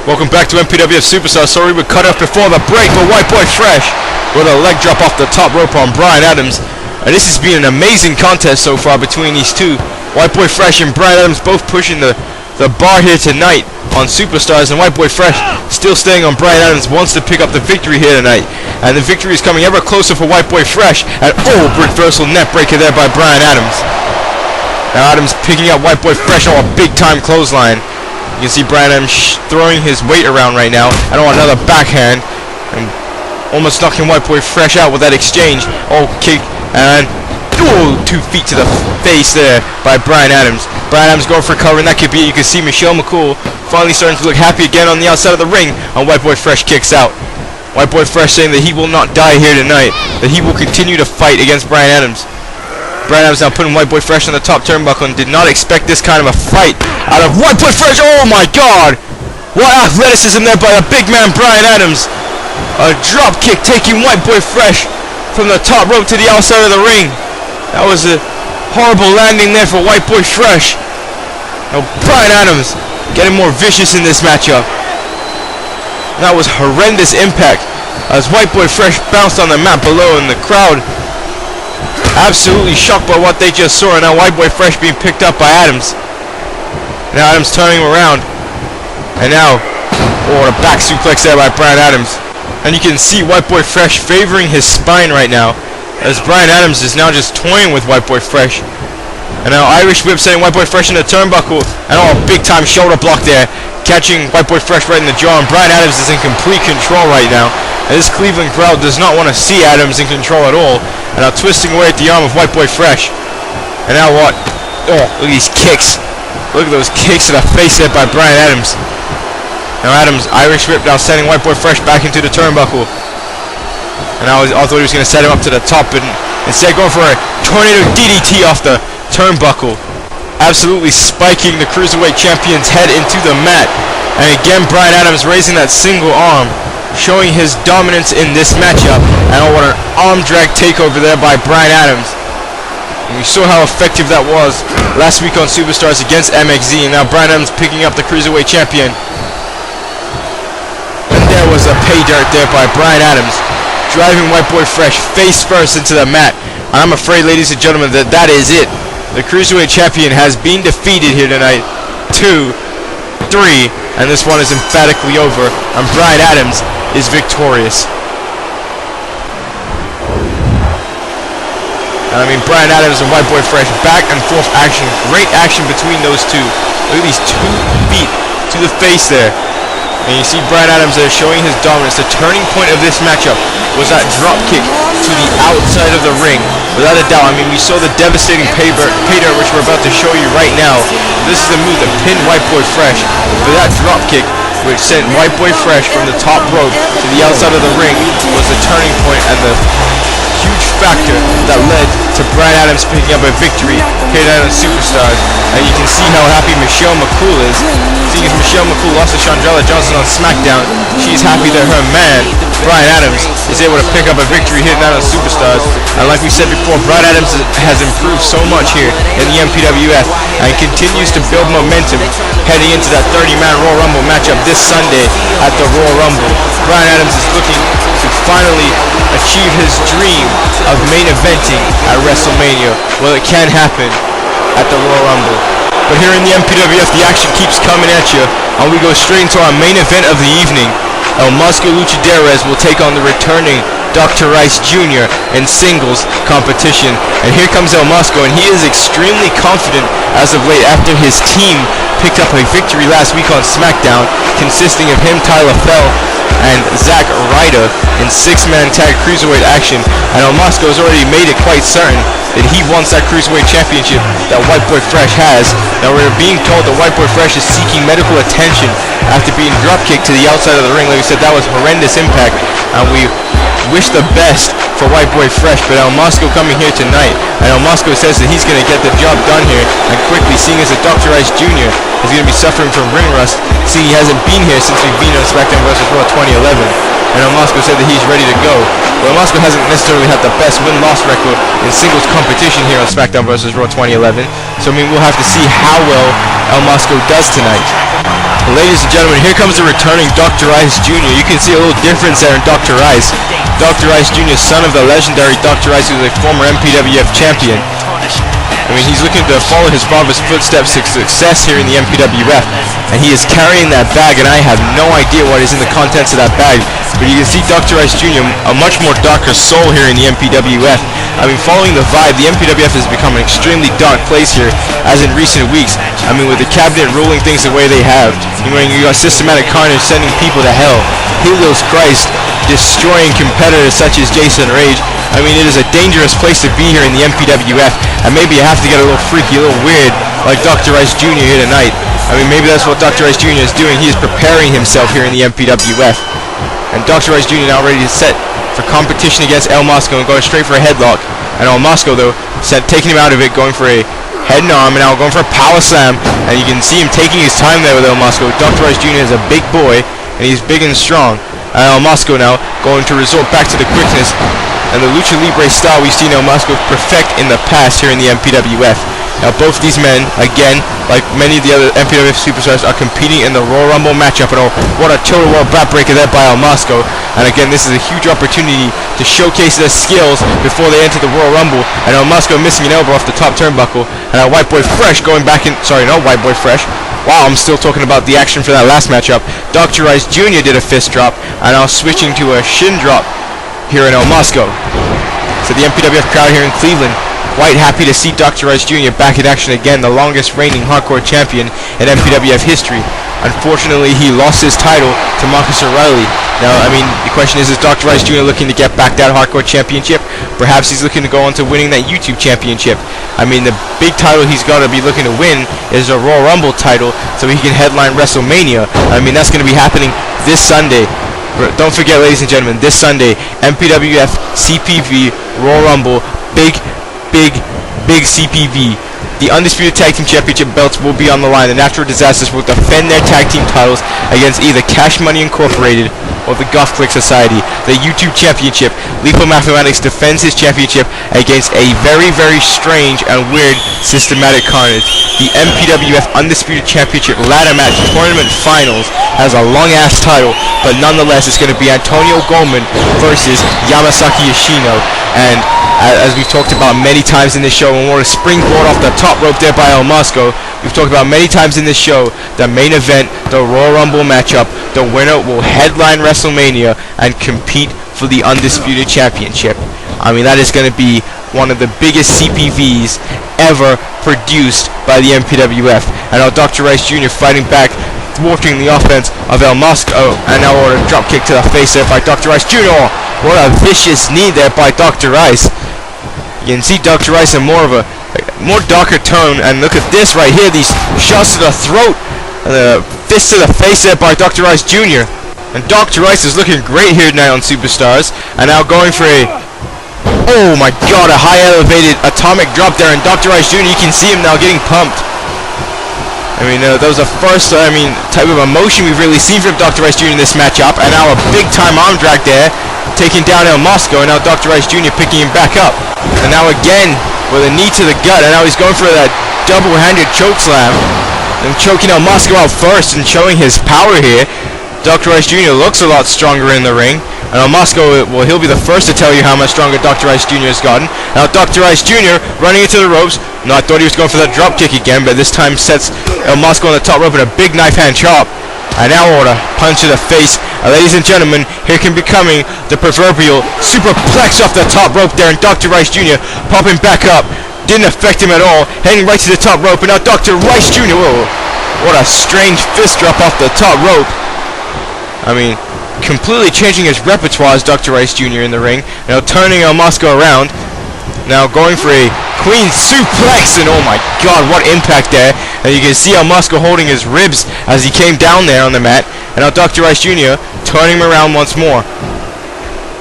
Welcome back to MPWF Superstars. Sorry we cut off before the break, but White Boy Fresh with a leg drop off the top rope on Brian Adams. And this has been an amazing contest so far between these two. White Boy Fresh and Brian Adams both pushing the bar here tonight on Superstars, and White Boy Fresh still staying on Brian Adams, wants to pick up the victory here tonight. And the victory is coming ever closer for White Boy Fresh. And reversal net breaker there by Brian Adams. Now Adams picking up White Boy Fresh on a big time clothesline. You can see Brian Adams throwing his weight around right now. And on another backhand. And almost knocking White Boy Fresh out with that exchange. Kick. And 2 feet to the face there by Brian Adams. Brian Adams going for a cover, and that could be it. You can see Michelle McCool finally starting to look happy again on the outside of the ring. And White Boy Fresh kicks out. White Boy Fresh saying that he will not die here tonight. That he will continue to fight against Brian Adams. Brian Adams now putting White Boy Fresh on the top turnbuckle and did not expect this kind of a fight out of White Boy Fresh. Oh my god! What athleticism there by a big man Brian Adams. A drop kick taking White Boy Fresh from the top rope to the outside of the ring. That was a horrible landing there for White Boy Fresh. Now Brian Adams getting more vicious in this matchup. That was horrendous impact as White Boy Fresh bounced on the mat below, and the crowd absolutely shocked by what they just saw. And now White Boy Fresh being picked up by Adams. Now Adams turning him around. And now, a back suplex there by Brian Adams. And you can see White Boy Fresh favoring his spine right now, as Brian Adams is now just toying with White Boy Fresh. And now Irish Whip sending White Boy Fresh in the turnbuckle. And a big time shoulder block there, catching White Boy Fresh right in the jaw. And Brian Adams is in complete control right now. And this Cleveland crowd does not want to see Adams in control at all. And now twisting away at the arm of White Boy Fresh. And now what? Look at these kicks. Look at those kicks to the face there by Brian Adams. Now Adams, Irish Whip now sending White Boy Fresh back into the turnbuckle. And I thought he was going to set him up to the top, but instead going for a tornado DDT off the turnbuckle. Absolutely spiking the Cruiserweight Champion's head into the mat. And again Brian Adams raising that single arm, showing his dominance in this matchup. And what an arm drag takeover there by Brian Adams. And we saw how effective that was last week on Superstars against MXZ. And now Brian Adams picking up the Cruiserweight Champion. And there was a pay dirt there by Brian Adams, driving White Boy Fresh face first into the mat. And I'm afraid, ladies and gentlemen, that is it. The Cruiserweight Champion has been defeated here tonight. 2, 3, and this one is emphatically over. And Brian Adams is victorious. And I mean, Brian Adams and White Boy Fresh, back and forth action. Great action between those two. Look at these 2 feet to the face there. And you see Brian Adams there showing his dominance. The turning point of this matchup was that drop kick to the outside of the ring. Without a doubt, I mean, we saw the devastating pay dirt which we're about to show you right now. This is the move that pinned White Boy Fresh. But that drop kick, which sent White Boy Fresh from the top rope to the outside of the ring, was the turning point and the huge factor that led to Brian Adams picking up a victory here tonight on Superstars. And you can see how happy Michelle McCool is. Seeing as Michelle McCool lost to Chandrella Johnson on SmackDown, she's happy that her man, Brian Adams, is able to pick up a victory here tonight on Superstars. And like we said before, Brian Adams has improved so much here in the MPWF and continues to build momentum heading into that 30-man Royal Rumble matchup this Sunday at the Royal Rumble. Brian Adams is looking to finally achieve his dream of main eventing at WrestleMania. Well, it can happen at the Royal Rumble. But here in the MPWF, the action keeps coming at you, and we go straight into our main event of the evening. El Masko Luchaderes will take on the returning Dr. Rice Jr. in singles competition. And here comes El Masko, and he is extremely confident as of late after his team picked up a victory last week on SmackDown, consisting of him, Tyler Fell, and Zack Ryder in 6-man tag cruiserweight action. And El Masko has already made it quite certain that he wants that cruiserweight championship that White Boy Fresh has. Now we're being told that White Boy Fresh is seeking medical attention after being dropkicked to the outside of the ring. Like we said, that was horrendous impact, and we wish the best for White Boy Fresh. But El Masko coming here tonight, and El Masko says that he's going to get the job done here and quickly, seeing as that Dr. Rice Jr. is going to be suffering from ring rust, seeing he hasn't been here since we've been on SmackDown vs. Raw 2011. And El Masko said that he's ready to go. Well, El Masko hasn't necessarily had the best win-loss record in singles competition here on SmackDown vs. Raw 2011. So I mean, we'll have to see how well El Masko does tonight. Ladies and gentlemen, here comes the returning Dr. Ice Jr. You can see a little difference there in Dr. Ice. Dr. Ice Jr., son of the legendary Dr. Ice, who is a former MPWF champion. I mean, he's looking to follow his father's footsteps to success here in the MPWF, and he is carrying that bag, and I have no idea what is in the contents of that bag, but you can see Dr. Ice Jr., a much more darker soul here in the MPWF. I mean, following the vibe, the MPWF has become an extremely dark place here, as in recent weeks. I mean, with the cabinet ruling things the way they have, you know, you got systematic carnage sending people to hell, Helios Christ destroying competitors such as Jason Rage. I mean, it is a dangerous place to be here in the MPWF, and maybe you have to get a little freaky, a little weird, like Dr. Ice Jr. here tonight. I mean, maybe that's what Dr. Ice Jr. is doing. He is preparing himself here in the MPWF. And Dr. Ice Jr. now ready to set for competition against El Masko and going straight for a headlock. And El Masko, though, taking him out of it, going for a head and arm, and now going for a power slam. And you can see him taking his time there with El Masko. Dr. Ice Jr. is a big boy, and he's big and strong. And El Masko now going to resort back to the quickness and the Lucha Libre style we've seen El Masko perfect in the past here in the MPWF. Now both these men, again, like many of the other MPWF Superstars, are competing in the Royal Rumble matchup. And oh, what a total world backbreaker there by El Masko. And again, this is a huge opportunity to showcase their skills before they enter the Royal Rumble. And El Masko missing an elbow off the top turnbuckle. And our White Boy Fresh going back in, sorry, not White Boy Fresh. Wow, I'm still talking about the action for that last matchup. Dr. Ice Jr. did a fist drop, and now switching to a shin drop here in El Masko. So the MPWF crowd here in Cleveland, quite happy to see Dr. Ice Jr. back in action again, the longest reigning hardcore champion in MPWF history. Unfortunately, he lost his title to Marcus O'Reilly. Now, I mean, the question is Dr. Ice Jr. looking to get back that hardcore championship? Perhaps he's looking to go on to winning that YouTube championship. I mean, the big title he's got to be looking to win is a Royal Rumble title, so he can headline WrestleMania. I mean, that's going to be happening this Sunday. Don't forget, ladies and gentlemen, this Sunday, MPWF CPV Royal Rumble, big CPV. The Undisputed Tag Team Championship belts will be on the line. The Natural Disasters will defend their tag team titles against either Cash Money Incorporated or the Golf Click Society. The YouTube Championship, Lethal Mathematics defends his championship against a very, very strange and weird Systematic Carnage. The MPWF Undisputed Championship ladder match tournament finals has a long-ass title, but nonetheless it's going to be Antonio Goldman versus Yamasaki Yoshino. And as we've talked about many times in this show, and what a springboard off the top rope there by El Masko. We've talked about many times in this show, the main event, the Royal Rumble matchup, the winner will headline WrestleMania and compete for the Undisputed Championship. I mean, that is going to be one of the biggest CPVs ever produced by the MPWF. And now Dr. Ice Jr. fighting back, thwarting the offense of El Masko, and now a drop kick to the face there by Dr. Ice Jr. What a vicious knee there by Dr. Ice. You can see Dr. Ice in more darker tone, and look at this right here, these shots to the throat, and the fist to the face there by Dr. Ice Jr. And Dr. Ice is looking great here tonight on Superstars, and now going for a, oh my god, a high elevated atomic drop there, and Dr. Ice Jr., you can see him now getting pumped. I mean, that was the first, type of emotion we've really seen from Dr. Ice Jr. in this matchup, and now a big-time arm drag there, taking down El Masko, and now Dr. Ice Jr. picking him back up. And now again, with a knee to the gut, and now he's going for that double-handed choke slam, and choking El Masko out first, and showing his power here. Dr. Ice Jr. looks a lot stronger in the ring, and El Masko, well, he'll be the first to tell you how much stronger Dr. Ice Jr. has gotten. Now Dr. Ice Jr. running into the ropes. No, I thought he was going for that drop kick again, but this time sets El Masko on the top rope with a big knife hand chop. And now order punch to the face. Ladies and gentlemen, here can be coming the proverbial superplex off the top rope there, and Dr. Ice Jr. popping back up. Didn't affect him at all, heading right to the top rope, and now Dr. Ice Jr. Whoa, what a strange fist drop off the top rope. I mean, completely changing his repertoire as Dr. Ice Jr. in the ring. Now turning El Masko around. Now going for a Queen suplex, and oh my god, what impact there. And you can see El Masko holding his ribs as he came down there on the mat. And now Dr. Ice Jr. turning him around once more.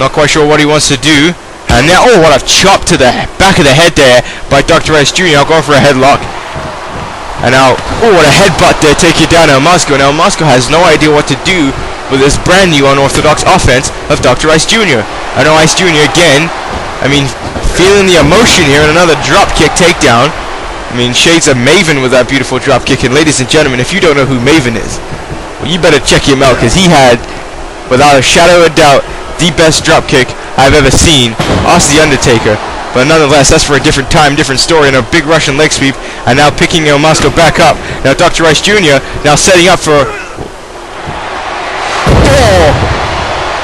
Not quite sure what he wants to do. And now, oh, what a chop to the back of the head there by Dr. Ice Jr. Now going for a headlock. And now, oh, what a headbutt there, taking down El Masko. And El Masko has no idea what to do with this brand new unorthodox offense of Dr. Ice Jr. I know Ice Jr. again, I mean, feeling the emotion here, and another drop kick takedown. I mean, shades of Maven with that beautiful drop kick. And ladies and gentlemen, if you don't know who Maven is, well, you better check him out, because he had, without a shadow of a doubt, the best dropkick I've ever seen. Ask The Undertaker. But nonetheless, that's for a different time, different story, and a big Russian leg sweep, and now picking El Masko back up. Now Dr. Rice Jr. now setting up for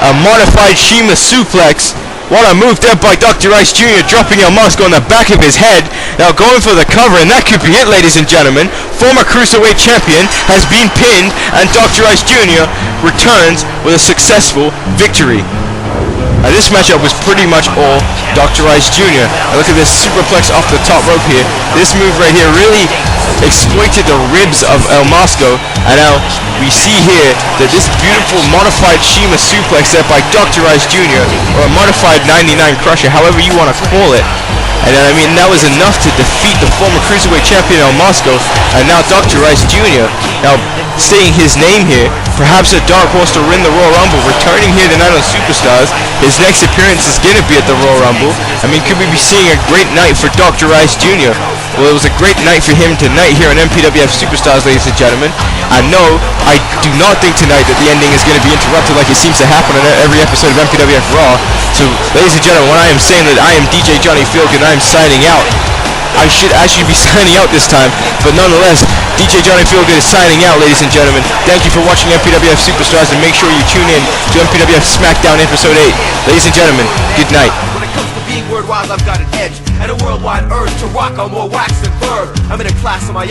a modified Shima suplex. What a move there by Dr. Rice Jr. dropping El Masko on the back of his head. Now going for the cover, and that could be it, ladies and gentlemen. Former Cruiserweight Champion has been pinned, and Dr. Rice Jr. returns with a successful victory. This matchup was pretty much all Dr. Rice Jr. Now look at this superplex off the top rope here. This move right here really exploited the ribs of El Masko, and now we see here that this beautiful modified Shima suplex there by Dr. Rice Jr. or a modified 99 crusher, however you want to call it. And I mean, that was enough to defeat the former Cruiserweight Champion El Masko, and now Dr. Rice Jr. now saying his name here, perhaps a dark horse to win the Royal Rumble, returning here tonight on Superstars. His next appearance is going to be at the Royal Rumble. I mean, could we be seeing a great night for Dr. Rice Jr.? Well, it was a great night for him tonight here on MPWF Superstars, ladies and gentlemen. I do not think tonight that the ending is going to be interrupted like it seems to happen in every episode of MPWF Raw. So, ladies and gentlemen, when I am saying that I am DJ Johnny Feelgood and I am signing out, I should actually be signing out this time, but nonetheless, DJ Johnny Feelgood is signing out, ladies and gentlemen. Thank you for watching MPWF Superstars, and make sure you tune in to MPWF SmackDown Episode 8. Ladies and gentlemen, good night. When it comes to being word-wise, I've got an edge and a worldwide urge to rock on more wax than verb. I'm in a class of my